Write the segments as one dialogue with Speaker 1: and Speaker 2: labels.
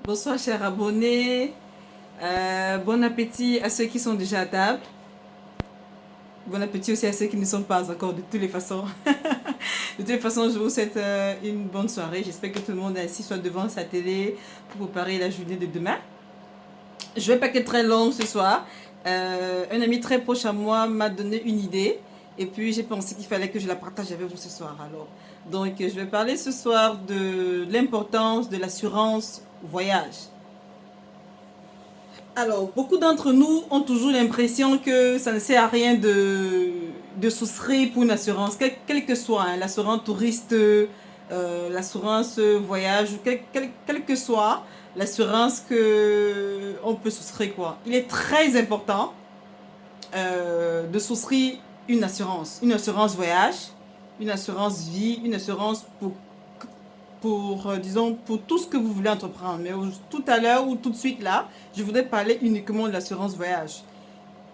Speaker 1: Bonsoir chers abonnés. Bon appétit à ceux qui sont déjà à table. Bon appétit aussi à ceux qui ne sont pas encore de toutes les façons. De toutes les façons, je vous souhaite une bonne soirée. J'espère que tout le monde est assis soit devant sa télé pour préparer la journée de demain. Je vais pas être très longue ce soir. Un ami très proche à moi m'a donné une idée. Et puis j'ai pensé qu'il fallait que je la partage avec vous ce soir. Donc je vais parler ce soir de l'importance de l'assurance voyage. Alors, beaucoup d'entre nous ont toujours l'impression que ça ne sert à rien de souscrire pour une assurance, quelle que soit, hein, l'assurance touriste, l'assurance voyage, ou quelle que soit l'assurance que on peut souscrire, quoi. Il est très important de souscrire une assurance voyage, une assurance vie, une assurance disons, pour tout ce que vous voulez entreprendre. Mais tout à l'heure ou tout de suite là, je voudrais parler uniquement de l'assurance voyage.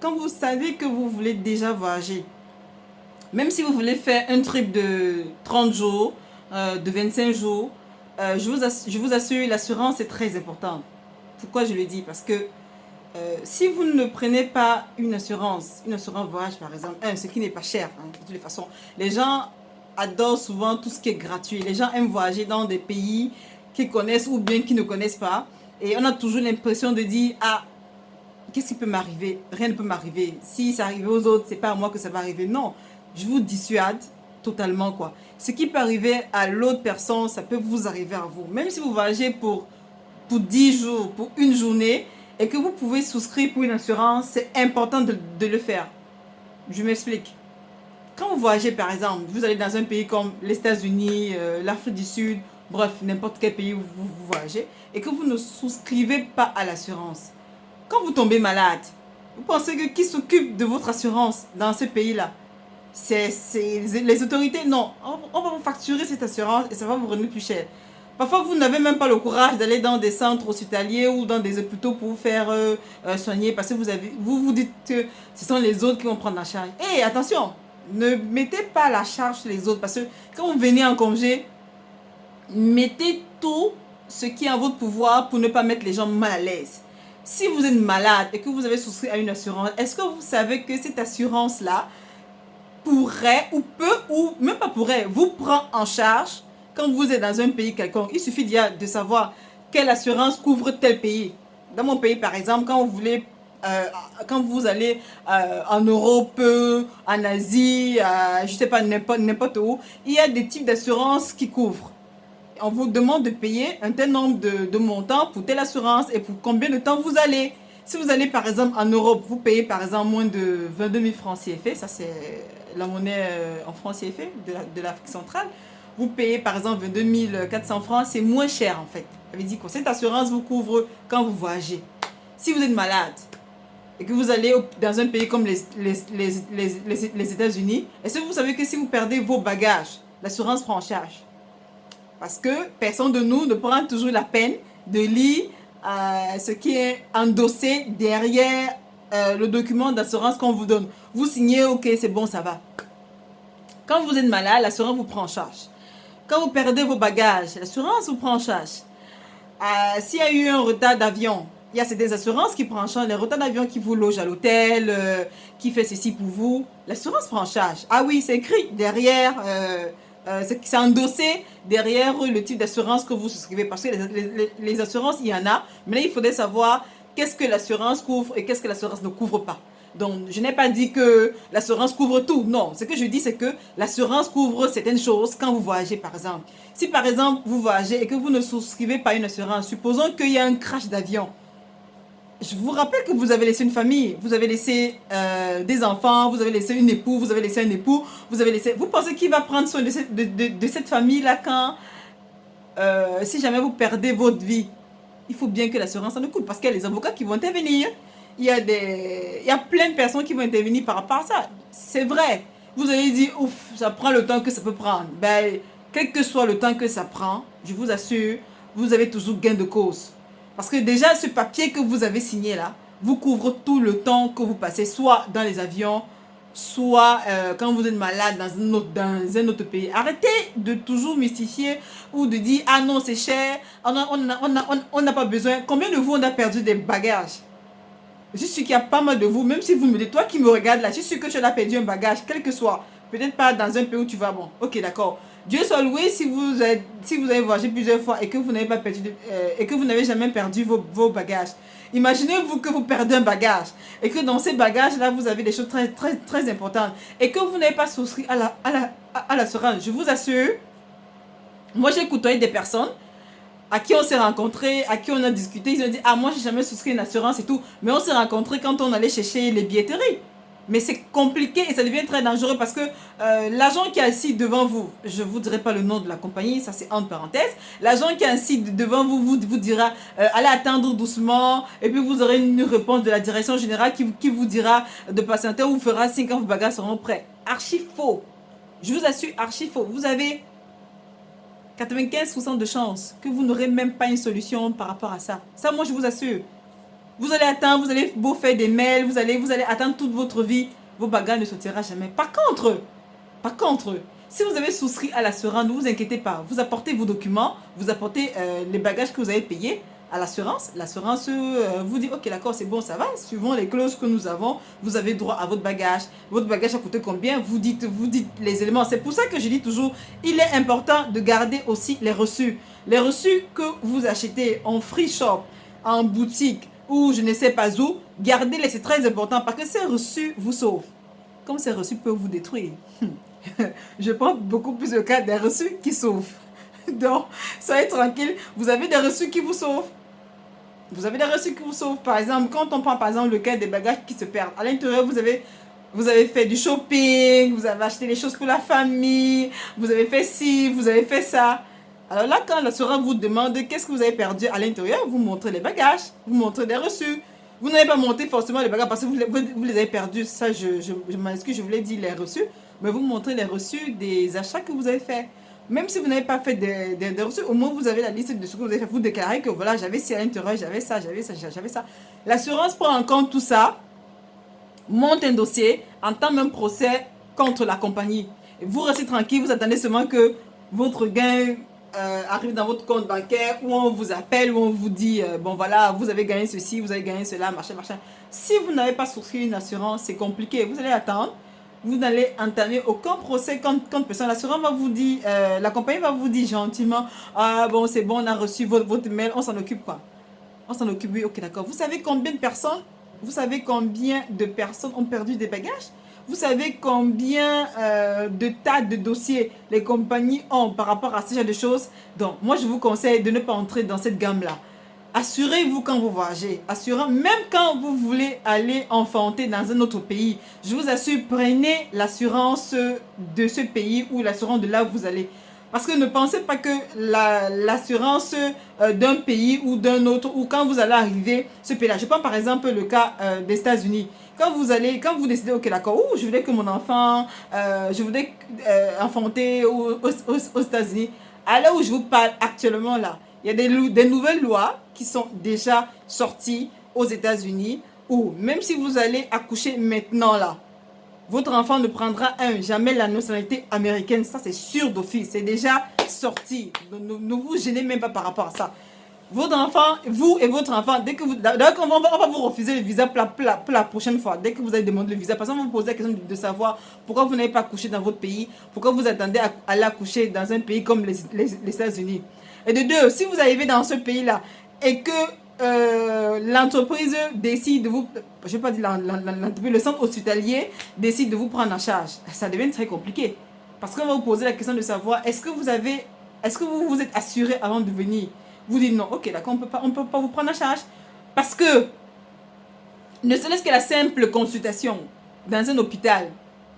Speaker 1: Quand vous savez que vous voulez déjà voyager, même si vous voulez faire un trip de 30 jours, de 25 jours, je vous assure, l'assurance est très importante. Pourquoi je le dis? Parce que si vous ne prenez pas une assurance voyage par exemple, ce qui n'est pas cher, hein, de toutes les façons, les gens adorent souvent tout ce qui est gratuit. Les gens aiment voyager dans des pays qu'ils connaissent ou bien qu'ils ne connaissent pas. Et on a toujours l'impression de dire, ah, qu'est-ce qui peut m'arriver? Rien ne peut m'arriver. Si ça arrive aux autres, c'est pas à moi que ça va arriver. Non, je vous dissuade totalement, quoi. Ce qui peut arriver à l'autre personne, ça peut vous arriver à vous. Même si vous voyagez pour 10 jours, pour une journée, et que vous pouvez souscrire pour une assurance, c'est important de le faire. Je m'explique. Quand vous voyagez, par exemple, vous allez dans un pays comme les États-Unis, l'Afrique du Sud, bref, n'importe quel pays où vous voyagez, et que vous ne souscrivez pas à l'assurance. Quand vous tombez malade, vous pensez que qui s'occupe de votre assurance dans ce pays-là? C'est les autorités? Non, on va vous facturer cette assurance et ça va vous revenir plus cher. Parfois, vous n'avez même pas le courage d'aller dans des centres hospitaliers ou dans des hôpitaux pour vous faire soigner parce que vous dites que ce sont les autres qui vont prendre la charge. Et attention, ne mettez pas la charge sur les autres parce que quand vous venez en congé, mettez tout ce qui est en votre pouvoir pour ne pas mettre les gens mal à l'aise. Si vous êtes malade et que vous avez souscrit à une assurance, est-ce que vous savez que cette assurance-là pourrait ou peut ou même pas pourrait vous prendre en charge quand vous êtes dans un pays quelconque? Il suffit de savoir quelle assurance couvre tel pays. Dans mon pays, par exemple, quand vous allez en Europe, en Asie, je sais pas, n'importe où, il y a des types d'assurances qui couvrent. On vous demande de payer un tel nombre de montants pour telle assurance et pour combien de temps vous allez. Si vous allez par exemple en Europe, vous payez par exemple moins de 22 000 francs CFA, ça c'est la monnaie en francs CFA de l'Afrique centrale. Vous payez par exemple 22 400 francs, c'est moins cher en fait. Ça veut dire que cette assurance vous couvre quand vous voyagez. Si vous êtes malade et que vous allez dans un pays comme les États-Unis, est-ce que vous savez que si vous perdez vos bagages, l'assurance prend en charge? Parce que personne de nous ne prend toujours la peine de lire ce qui est endossé derrière le document d'assurance qu'on vous donne. Vous signez, ok, c'est bon, ça va. Quand vous êtes malade, l'assurance vous prend en charge. Quand vous perdez vos bagages, l'assurance vous prend en charge. S'il y a eu un retard d'avion, il y a certaines assurances qui prennent en charge les retards d'avion, qui vous logent à l'hôtel, qui fait ceci pour vous. L'assurance prend en charge. Ah oui, c'est écrit derrière, c'est endossé derrière le type d'assurance que vous souscrivez. Parce que les assurances, il y en a. Mais là, il faudrait savoir qu'est-ce que l'assurance couvre et qu'est-ce que l'assurance ne couvre pas. Donc, je n'ai pas dit que l'assurance couvre tout. Non, ce que je dis, c'est que l'assurance couvre certaines choses quand vous voyagez, par exemple. Si, par exemple, vous voyagez et que vous ne souscrivez pas une assurance, supposons qu'il y a un crash d'avion. Je vous rappelle que vous avez laissé une famille, vous avez laissé des enfants, vous avez laissé une épouse, vous avez laissé un époux, Vous pensez qui va prendre soin de cette famille-là quand, si jamais vous perdez votre vie? Il faut bien que l'assurance en coûte parce qu'il y a les avocats qui vont intervenir. Il y a plein de personnes qui vont intervenir par rapport à ça. C'est vrai. Vous allez dire, ouf, ça prend le temps que ça peut prendre. Ben, quel que soit le temps que ça prend, je vous assure, vous avez toujours gain de cause. Parce que déjà, ce papier que vous avez signé là, vous couvre tout le temps que vous passez, soit dans les avions, soit quand vous êtes malade dans un autre pays. Arrêtez de toujours mystifier ou de dire, ah non, c'est cher, On n'a pas besoin. Combien de vous on a perdu des bagages? Je suis sûr qu'il y a pas mal de vous, même si vous me dites, toi qui me regardes là, je suis sûr que tu as perdu un bagage, quel que soit. Peut-être pas dans un pays où tu vas, bon, ok, d'accord. Dieu soit loué si vous avez voyagé plusieurs fois et que vous n'avez pas perdu, et que vous n'avez jamais perdu vos bagages. Imaginez-vous que vous perdez un bagage et que dans ces bagages-là, vous avez des choses très, très, très importantes et que vous n'avez pas souscrit à l'assurance. Je vous assure, moi j'ai côtoyé des personnes à qui on s'est rencontrés, à qui on a discuté, ils ont dit, ah moi j'ai jamais souscrit une assurance et tout, mais on s'est rencontrés quand on allait chercher les billetteries. Mais c'est compliqué et ça devient très dangereux parce que l'agent qui est assis devant vous, je ne vous dirai pas le nom de la compagnie, ça c'est entre parenthèses, l'agent qui est assis devant vous vous dira, allez attendre doucement et puis vous aurez une réponse de la direction générale qui vous dira de patienter ou vous fera signe quand vos bagages seront prêts. Archi faux. Je vous assure, archi faux. Vous avez 95% de chances que vous n'aurez même pas une solution par rapport à ça. Ça, moi, je vous assure. Vous allez attendre, vous allez beau faire des mails, vous allez attendre toute votre vie. Vos bagages ne sortiront jamais. Par contre, si vous avez souscrit à l'assurance, ne vous inquiétez pas. Vous apportez vos documents, vous apportez les bagages que vous avez payés à l'assurance. L'assurance vous dit, ok, d'accord, c'est bon, ça va. Suivant les clauses que nous avons, vous avez droit à votre bagage. Votre bagage a coûté combien? Vous dites les éléments. C'est pour ça que je dis toujours, il est important de garder aussi les reçus. Les reçus que vous achetez en free shop, en boutique, ou je ne sais pas où, gardez-les, c'est très important parce que ces reçus vous sauvent. Comme ces reçus peuvent vous détruire. Je prends beaucoup plus le cas des reçus qui sauvent. Donc, soyez tranquille, vous avez des reçus qui vous sauvent. Vous avez des reçus qui vous sauvent. Par exemple, quand on prend par exemple le cas des bagages qui se perdent, à l'intérieur, vous avez fait du shopping, vous avez acheté des choses pour la famille, vous avez fait ci, vous avez fait ça. Alors là, quand l'assureur vous demande qu'est-ce que vous avez perdu à l'intérieur, vous montrez les bagages, vous montrez des reçus. Vous n'avez pas montré forcément les bagages parce que vous les avez perdus. Ça, je m'excuse, je vous l'ai dit, les reçus. Mais vous montrez les reçus des achats que vous avez faits. Même si vous n'avez pas fait des reçus, au moins vous avez la liste de ce que vous avez fait. Vous déclarez que voilà, j'avais ci à l'intérieur, j'avais ça, j'avais ça, j'avais ça. L'assurance prend en compte tout ça, monte un dossier, entame un procès contre la compagnie. Et vous restez tranquille, vous attendez seulement que votre gain arrive dans votre compte bancaire, ou on vous appelle, ou on vous dit, bon voilà, vous avez gagné ceci, vous avez gagné cela, machin, machin. Si vous n'avez pas souscrit une assurance, c'est compliqué. Vous allez attendre. Vous n'allez entamer aucun procès contre personne. L'assurance va vous dire, la compagnie va vous dire gentiment, ah bon, c'est bon, on a reçu votre mail, on s'en occupe quoi. On s'en occupe, oui, ok, d'accord. Vous savez combien de personnes ont perdu des bagages? Vous savez combien de tas de dossiers les compagnies ont par rapport à ce genre de choses? Donc, moi, je vous conseille de ne pas entrer dans cette gamme-là. Assurez-vous quand vous voyagez. Assurez, même quand vous voulez aller enfanter dans un autre pays, je vous assure, prenez l'assurance de ce pays ou l'assurance de là où vous allez. Parce que ne pensez pas que l'assurance d'un pays ou d'un autre, ou quand vous allez arriver, ce pays-là. Je prends par exemple le cas des États-Unis. Quand vous décidez, ok d'accord, je voudrais que mon enfant, je voudrais enfanter aux États-Unis. À l'heure où je vous parle actuellement là, il y a des nouvelles lois qui sont déjà sorties aux États-Unis où même si vous allez accoucher maintenant là, votre enfant ne prendra jamais la nationalité américaine. Ça, c'est sûr d'office. C'est déjà sorti. Ne vous gênez même pas par rapport à ça. Votre enfant, vous et votre enfant, dès que vous... D'ailleurs, on va vous refuser le visa pour la prochaine fois. Dès que vous allez demander le visa, parce qu'on va vous poser la question de savoir pourquoi vous n'avez pas accouché dans votre pays, pourquoi vous attendez à aller accoucher dans un pays comme les États-Unis. Et de deux, si vous arrivez dans ce pays-là et que l'entreprise décide de vous, je ne vais pas dire l'entreprise, le centre hospitalier décide de vous prendre en charge, ça devient très compliqué. Parce qu'on va vous poser la question de savoir, est-ce que vous vous êtes assuré avant de venir? Vous dites non, ok, d'accord, on peut pas vous prendre en charge. Parce que, ne serait-ce que la simple consultation dans un hôpital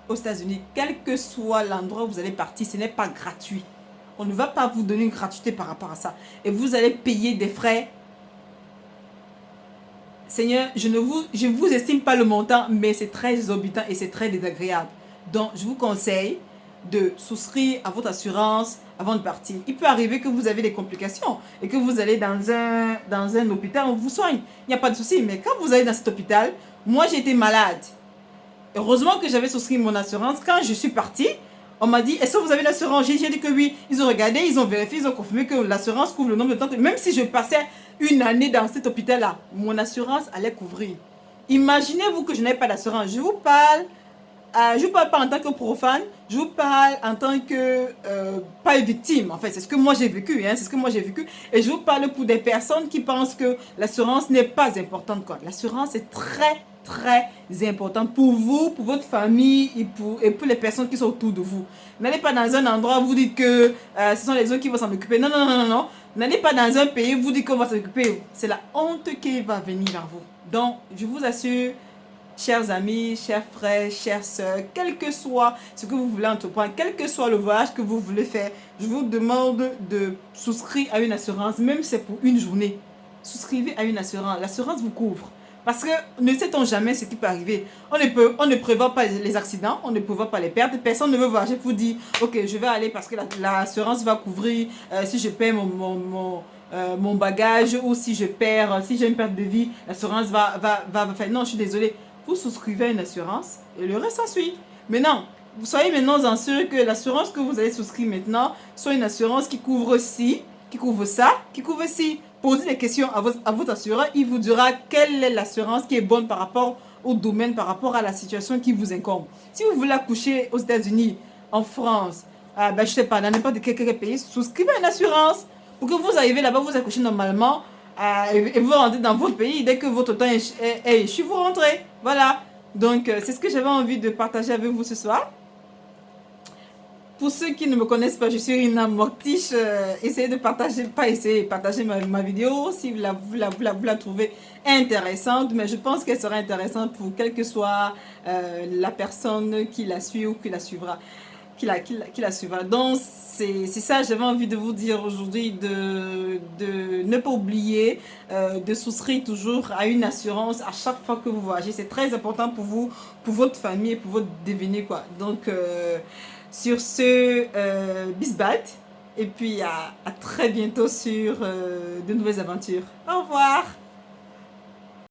Speaker 1: aux États-Unis, quel que soit l'endroit où vous allez partir, ce n'est pas gratuit. On ne va pas vous donner une gratuité par rapport à ça. Et vous allez payer des frais. Seigneur, je ne vous estime pas le montant, mais c'est très exorbitant et c'est très désagréable. Donc, je vous conseille de souscrire à votre assurance avant de partir. Il peut arriver que vous avez des complications et que vous allez dans un hôpital, on vous soigne. Il n'y a pas de souci. Mais quand vous allez dans cet hôpital, moi j'ai été malade. Heureusement que j'avais souscrit mon assurance. Quand je suis partie, On m'a dit, est-ce que vous avez l'assurance? J'ai dit que oui. Ils ont regardé, ils ont vérifié, ils ont confirmé que l'assurance couvre le nombre de temps. Même si je passais une année dans cet hôpital-là, mon assurance allait couvrir. Imaginez-vous que je n'ai pas d'assurance. Je vous parle pas en tant que profane, je vous parle en tant que pas victime. En fait, c'est ce que moi j'ai vécu, hein, c'est ce que moi j'ai vécu. Et je vous parle pour des personnes qui pensent que l'assurance n'est pas importante, quoi. L'assurance est très très importante pour vous, pour votre famille et pour les personnes qui sont autour de vous. N'allez pas dans un endroit où vous dites que ce sont les autres qui vont s'en occuper. Non, non, non, non, non. N'allez pas dans un pays où vous dites qu'on va s'occuper. C'est la honte qui va venir vers vous. Donc, je vous assure, chers amis, chers frères, chères sœurs, quel que soit ce que vous voulez entreprendre, quel que soit le voyage que vous voulez faire, je vous demande de souscrire à une assurance, même si c'est pour une journée. Souscrivez à une assurance. L'assurance vous couvre. Parce que ne sait-on jamais ce qui peut arriver. On ne prévoit pas les accidents, on ne prévoit pas les pertes. Personne ne veut voyager pour dire, ok, je vais aller parce que l'assurance va couvrir si je perds mon bagage ou si je perds, si j'ai une perte de vie, l'assurance va faire. Non, je suis désolée. Vous souscrivez à une assurance et le reste suit. Maintenant, vous soyez maintenant en sûr que l'assurance que vous allez souscrire maintenant soit une assurance qui couvre ci, qui couvre ça, qui couvre ci. Posez des questions à votre assureur, il vous dira quelle est l'assurance qui est bonne par rapport au domaine, par rapport à la situation qui vous incombe. Si vous voulez accoucher aux États-Unis, en France, je ne sais pas, dans n'importe quel pays, souscrivez à une assurance pour que vous arrivez là-bas, vous accouchez normalement et vous rentrez dans votre pays. Dès que votre temps est échu, vous rentrez. Voilà. Donc, c'est ce que j'avais envie de partager avec vous ce soir. Pour ceux qui ne me connaissent pas, je suis Rina Mortiche. Essayez de partager, pas essayer, partager ma vidéo si vous la trouvez intéressante. Mais je pense qu'elle sera intéressante pour quelle que soit la personne qui la suit ou qui la suivra. Qui la suivra. Donc, c'est ça, j'avais envie de vous dire aujourd'hui, de ne pas oublier de souscrire toujours à une assurance à chaque fois que vous voyagez. C'est très important pour vous, pour votre famille et pour votre devenir, quoi. Donc, sur ce, bisbat. Et puis, à très bientôt sur de nouvelles aventures. Au revoir!